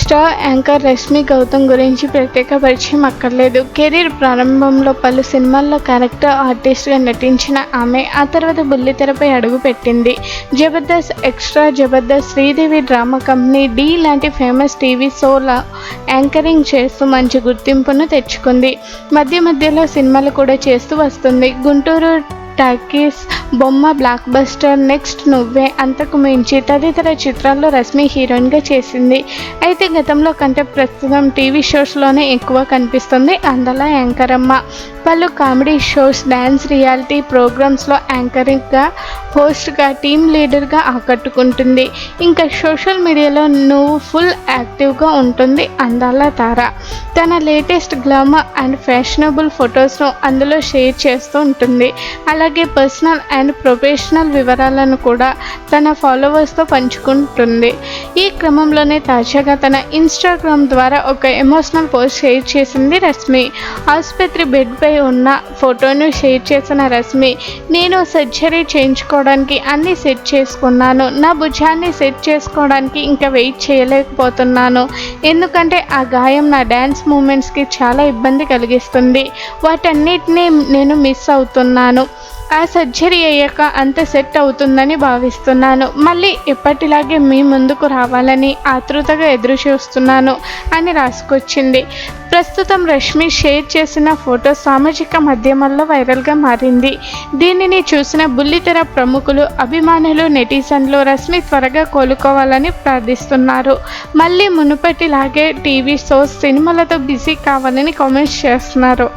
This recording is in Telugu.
స్టార్ యాంకర్ రష్మి గౌతమ్ గురించి ప్రత్యేక పరిచయం అక్కర్లేదు. కెరీర్ ప్రారంభంలో పలు సినిమాల్లో క్యారెక్టర్ ఆర్టిస్ట్గా నటించిన ఆమె ఆ తర్వాత బుల్లితెరపై అడుగుపెట్టింది. Jabardasth, extra Jabardasth, Sridevi drama company, Dhee లాంటి ఫేమస్ టీవీ షోల యాంకరింగ్ చేస్తూ మంచి గుర్తింపును తెచ్చుకుంది. మధ్య మధ్యలో సినిమాలు కూడా చేస్తూ వస్తుంది. గుంటూరు టాకీస్, బొమ్మ, బ్లాక్ బస్టర్, నెక్స్ట్ నువ్వే, అంతకు మించి తదితర చిత్రాల్లో రష్మి హీరోయిన్గా చేసింది. అయితే గతంలో కంటే ప్రస్తుతం టీవీ షోస్లోనే ఎక్కువ కనిపిస్తుంది అందల యాంకరమ్మ. పలు కామెడీ షోస్, డ్యాన్స్, రియాలిటీ ప్రోగ్రామ్స్లో యాంకరింగ్గా, హోస్ట్గా, టీమ్ లీడర్గా ఆకట్టుకుంటుంది. ఇంకా సోషల్ మీడియాలో నువ్వు ఫుల్ యాక్టివ్గా ఉంటుంది అందాల తార. తన లేటెస్ట్ గ్లామర్ అండ్ ఫ్యాషనబుల్ ఫొటోస్ను అందులో షేర్ చేస్తూ ఉంటుంది. అలాగే పర్సనల్ అండ్ ప్రొఫెషనల్ వివరాలను కూడా తన ఫాలోవర్స్తో పంచుకుంటుంది. ఈ క్రమంలోనే తాజాగా తన ఇన్స్టాగ్రామ్ ద్వారా ఒక ఎమోషనల్ పోస్ట్ షేర్ చేసింది రష్మి. ఆసుపత్రి బెడ్పై ఉన్న ఫోటోను షేర్ చేసిన రష్మి, నేను సర్జరీ చేయించుకోవడానికి అన్నీ సెట్ చేసుకున్నాను. నా భుజాన్ని సెట్ చేసుకోవడానికి ఇంకా వెయిట్ చేయలేకపోతున్నాను. ఎందుకంటే ఆ గాయం నా డ్యాన్స్ మూమెంట్స్కి చాలా ఇబ్బంది కలిగిస్తుంది. వాటన్నిటినీ నేను మిస్ అవుతున్నాను. ఆ సర్జరీ అయ్యాక అంత సెట్ అవుతుందని భావిస్తున్నాను. మళ్ళీ ఎప్పటిలాగే మీ ముందుకు రావాలని ఆతృతగా ఎదురు చూస్తున్నాను అని రాసుకొచ్చింది. ప్రస్తుతం రష్మి షేర్ చేసిన ఫోటో సామాజిక మాధ్యమాల్లో వైరల్గా మారింది. దీనిని చూసిన బుల్లితెర ప్రముఖులు, అభిమానులు, నెటిజన్లు రష్మి త్వరగా కోలుకోవాలని ప్రార్థిస్తున్నారు. మళ్ళీ మునుపటిలాగే టీవీ షోస్, సినిమాలతో బిజీ కావాలని కామెంట్స్ చేస్తున్నారు.